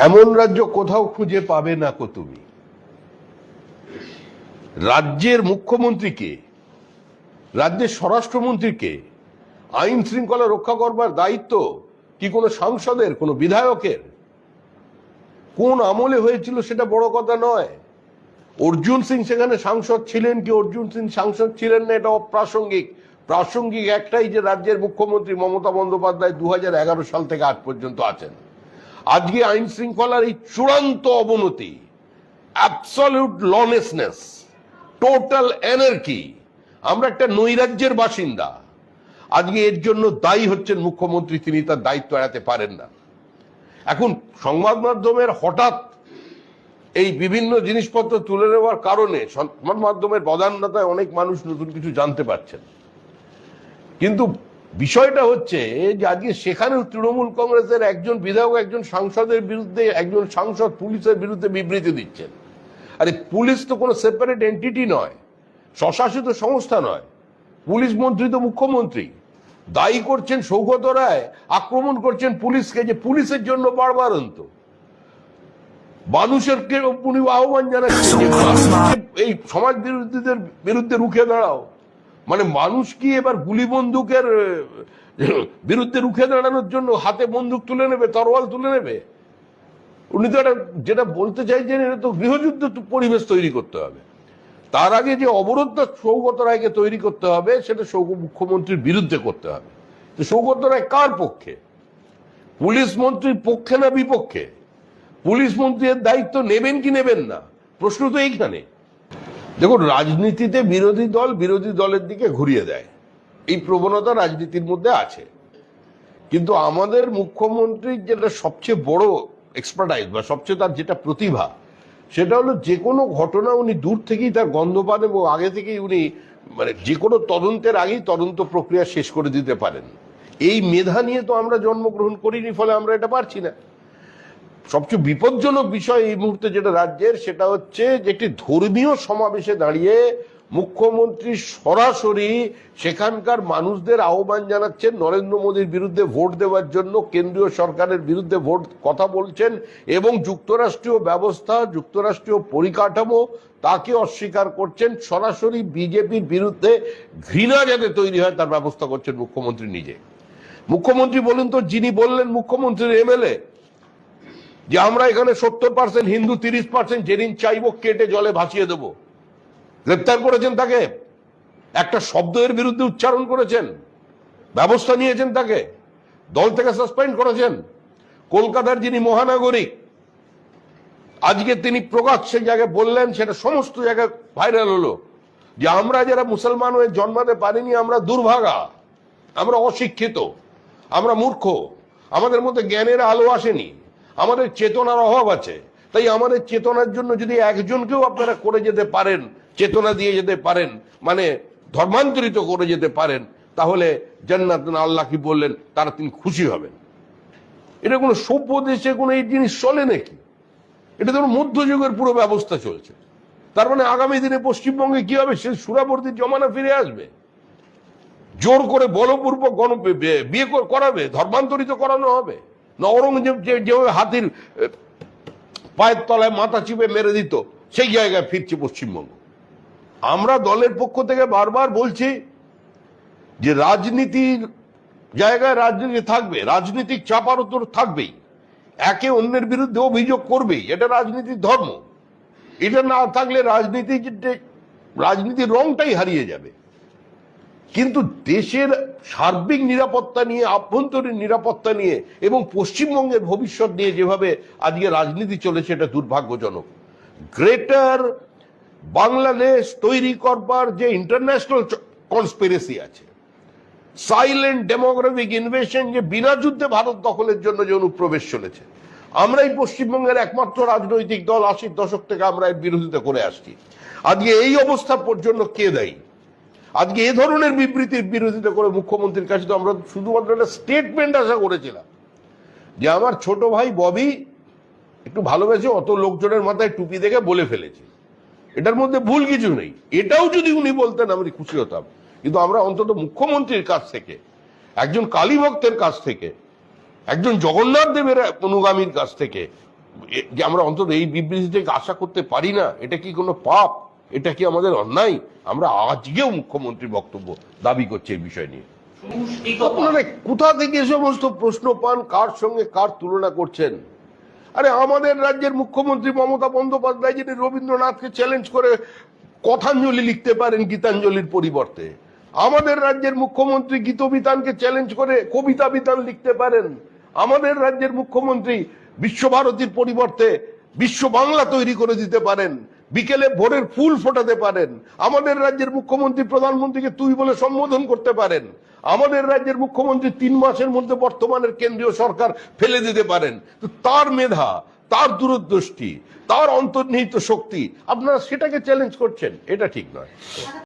এমন রাজ্য কোথাও খুঁজে পাবে না কো তুমি। রাজ্যের মুখ্যমন্ত্রীকে, রাজ্যের স্বরাষ্ট্রমন্ত্রীকে আইন শৃঙ্খলা রক্ষা করবার দায়িত্ব কি কোনো সাংসদের, কোনো বিধায়কের? কোন আমলে হয়েছিল সেটা বড় কথা নয়। অর্জুন সিং সেখানে সাংসদ ছিলেন কি অর্জুন সিং সাংসদ ছিলেন না এটা অপ্রাসঙ্গিক। প্রাসঙ্গিক একটাই যে রাজ্যের মুখ্যমন্ত্রী মমতা বন্দ্যোপাধ্যায় 2011 সাল থেকে আজ পর্যন্ত আছেন। আজকে আইন শৃঙ্খলার এই চূড়ান্ত অবনতি, অ্যাবসলিউট লনেসনেস, টোটাল এনার্কি, আমরা একটা নৈরাজ্যের বাসিন্দা। আজকে এর জন্য দায়ী হচ্ছেন মুখ্যমন্ত্রী, তিনি তার দায়িত্ব এড়াতে পারেন না। এখন সংবাদ মাধ্যমের হঠাৎ এই বিভিন্ন জিনিসপত্র তুলে নেওয়ার কারণে সংবাদ মাধ্যমের বদান্যতায় অনেক মানুষ নতুন কিছু জানতে পারছেন, কিন্তু বিষয়টা হচ্ছে যে আজকে সেখানেও তৃণমূল কংগ্রেসের একজন বিধায়ক একজন সাংসদের বিরুদ্ধে, একজন সাংসদ পুলিশের বিরুদ্ধে বিবৃতি দিচ্ছেন। আরে পুলিশ তো কোনো সেপারেট এন্টিটি নয়, স্বশাসিত সংস্থা নয়। পুলিশ মন্ত্রী তো মুখ্যমন্ত্রী। দায়ী করছেন সৌগত রায়, আক্রমণ করছেন পুলিশকে যে পুলিশের জন্য বাড়বাড়ন্ত। মানুষের উনি আহ্বান জানাচ্ছেন এই সমাজ বিরোধীদের বিরুদ্ধে রুখে দাঁড়াও। মানে মানুষ কি এবার গুলি বন্দুকের বিরুদ্ধে রুখে দাঁড়ানোর জন্য হাতে বন্দুক তুলে নেবে, তরোয়াল তুলে নেবে? উনি তো যেটা বলতে চাইছেন, এটা তো গৃহযুদ্ধ পরিবেশ তৈরি করতে হবে। তার আগে যে অবরোধটা সৌগত রায়কে তৈরি করতে হবে সেটা মুখ্যমন্ত্রীর বিরুদ্ধে করতে হবে। তো সৌগত রায় কার পক্ষে? পুলিশ মন্ত্রীর পক্ষে না বিপক্ষে? পুলিশ মন্ত্রীর দায়িত্ব নেবেন কি নেবেন না, প্রশ্ন তো এইখানে। দেখুন, রাজনীতিতে বিরোধী দল বিরোধী দলের দিকে ঘুরিয়ে দেয়, এই প্রবণতা রাজনীতির মধ্যে আছে। কিন্তু আমাদের মুখ্যমন্ত্রীর যেটা সবচেয়ে বড় এক্সপার্টাইজ বা সবচেয়ে তার যেটা প্রতিভা, সেটা হলো যে কোনো ঘটনা উনি দূর থেকেই তার গন্ধ পান এবং আগে থেকেই উনি মানে যে কোনো তদন্তের আগেই তদন্ত প্রক্রিয়া শেষ করে দিতে পারেন। এই মেধা নিয়ে তো আমরা জন্মগ্রহণ করিনি, ফলে আমরা এটা পারছি না। সবচেয়ে বিপজ্জনক বিষয় এই মুহূর্তে যেটা রাজ্যের, সেটা হচ্ছে যে একটি ধর্মীয় সমাবেশে দাঁড়িয়ে মুখ্যমন্ত্রী সরাসরি সেখানকার মানুষদের আহ্বান জানাচ্ছেন নরেন্দ্র মোদীর বিরুদ্ধে ভোট দেওয়ার জন্য, কেন্দ্রীয় সরকারের বিরুদ্ধে ভোট কথা বলছেন এবং যুক্তরাষ্ট্রীয় ব্যবস্থা, যুক্তরাষ্ট্রীয় পরিকাঠামো তাকে অস্বীকার করছেন। সরাসরি বিজেপির বিরুদ্ধে ঘৃণা যাতে তৈরি হয় তার ব্যবস্থা করছেন মুখ্যমন্ত্রী নিজে। মুখ্যমন্ত্রী বলুন তো, যিনি বললেন মুখ্যমন্ত্রীর এমএলএ যে আমরা এখানে 70% হিন্দু, 30% যেদিন চাইবো কেটে জলে ভাসিয়ে দেব, গ্রেপ্তার করেছেন তাকে, একটা শব্দের বিরুদ্ধে উচ্চারণ করেছেন, ব্যবস্থা নিয়েছেন, তাকে দল থেকে সাসপেন্ড করেছেন। কলকাতার যিনি মহানাগরিক, আজকে তিনি প্রকাশ্যে জায়গায় বললেন, সেটা সমস্ত জায়গায় ভাইরাল হলো, যে আমরা যারা মুসলমান হয়ে জন্মাতে পারিনি আমরা দুর্ভাগা, আমরা অশিক্ষিত, আমরা মূর্খ, আমাদের মধ্যে জ্ঞানের আলো আসেনি, আমাদের চেতনার অভাব আছে। তাই আমাদের চেতনার জন্য যদি একজনকেও আপনারা করে যেতে পারেন, চেতনা দিয়ে যেতে পারেন, মানে ধর্মান্তরিত করে যেতে পারেন, তাহলে জান্নাত না, আল্লাহ কি বললেন, তারা তিনি খুশি হবেন। এটা কোনো সভ্য দেশে কোনো এই জিনিস চলে নাকি? এটা তো মধ্যযুগের পুরো ব্যবস্থা চলছে। তার মানে আগামী দিনে পশ্চিমবঙ্গে কি হবে? সে সুরাবর্তী জমানা ফিরে আসবে, জোর করে বলপূর্বক বিয়ে করাবে, ধর্মান্তরিত করানো হবে না? অরঙ্গজেব যেভাবে হাতির পায়ের তলায় মাথা চিপে মেরে দিত, সেই জায়গায় ফিরছে পশ্চিমবঙ্গ। আমরা দলের পক্ষ থেকে বারবার বলছি যে রাজনীতির জায়গায় রাজনীতি থাকবে, রাজনীতিক চাপার উত্তর থাকবেই, একে অন্যের বিরুদ্ধে অভিযোগ করবেই, এটা রাজনীতির ধর্ম। এটা না থাকলে রাজনীতির রংটাই হারিয়ে যাবে। কিন্তু দেশের সার্বিক নিরাপত্তা নিয়ে, আভ্যন্তরীণ নিরাপত্তা নিয়ে এবং পশ্চিমবঙ্গের ভবিষ্যৎ নিয়ে যেভাবে আজকে রাজনীতি চলেছে, এটা দুর্ভাগ্যজনক। গ্রেটার বাংলাদেশ তৈরি করবার যে ইন্টারন্যাশনাল কনস্পিরেসি আছে, সাইলেন্ট ডেমোগ্রাফিক ইনভেশন, যে বিনা যুদ্ধে ভারত দখলের জন্য যে অনুপ্রবেশ চলেছে, আমরা এই পশ্চিমবঙ্গের একমাত্র রাজনৈতিক দল 80-র দশক থেকে আমরা এর বিরোধিতা করে আসছি। আজকে এই অবস্থা পর্যন্ত কে দায়ী? আজকে এ ধরনের বিবৃতির বিরোধিতা করে মুখ্যমন্ত্রীর কাছে তো আমরা শুধুমাত্র একটা স্টেটমেন্ট আশা করেছিলাম, যে আমার ছোট ভাই ববি একটু ভালোবেসে অত লোকজনের মাথায় টুপি দেখে বলে ফেলেছে, এটার মধ্যে ভুল কিছু নেই। এটাও যদি উনি বলতেন আমি খুশি হতাম। কিন্তু আমরা অন্তত মুখ্যমন্ত্রীর কাছ থেকে, একজন কালী ভক্তের কাছ থেকে, একজন জগন্নাথ দেবের অনুগামীর কাছ থেকে যে আমরা অন্তত এই বিবৃতি থেকে আশা করতে পারি না? এটা কি কোনো পাপ? এটা কি আমাদের অন্যায়? আমরা আজকেও মুখ্যমন্ত্রী বক্তব্য দাবি করছে এই বিষয় নিয়ে। আপনারা কোথা থেকে এ সমস্ত প্রশ্ন পান? কার সঙ্গে কার তুলনা করছেন? আরে আমাদের রাজ্যের মুখ্যমন্ত্রী মমতা বন্দ্যোপাধ্যায় যিনি রবীন্দ্রনাথকে চ্যালেঞ্জ করে কথাঞ্জলি লিখতে পারেন গীতাঞ্জলির পরিবর্তে, আমাদের রাজ্যের মুখ্যমন্ত্রী গীতবিতানকে চ্যালেঞ্জ করে কবিতা বিতান লিখতে পারেন, আমাদের রাজ্যের মুখ্যমন্ত্রী বিশ্বভারতীর পরিবর্তে বিশ্ব বাংলা তৈরি করে দিতে পারেন, বিকেলে ভোরের ফুল ফোটাতে পারেন, আমাদের রাজ্যের মুখ্যমন্ত্রী প্রধানমন্ত্রীকে তুই বলে সম্বোধন করতে পারেন, আমাদের রাজ্যের মুখ্যমন্ত্রী 3 মাসের মধ্যে বর্তমানের কেন্দ্রীয় সরকার ফেলে দিতে পারেন। তো তার মেধা, তার দূরদৃষ্টি, তার অন্তর্নিহিত শক্তি, আপনারা সেটাকে চ্যালেঞ্জ করছেন, এটা ঠিক নয়।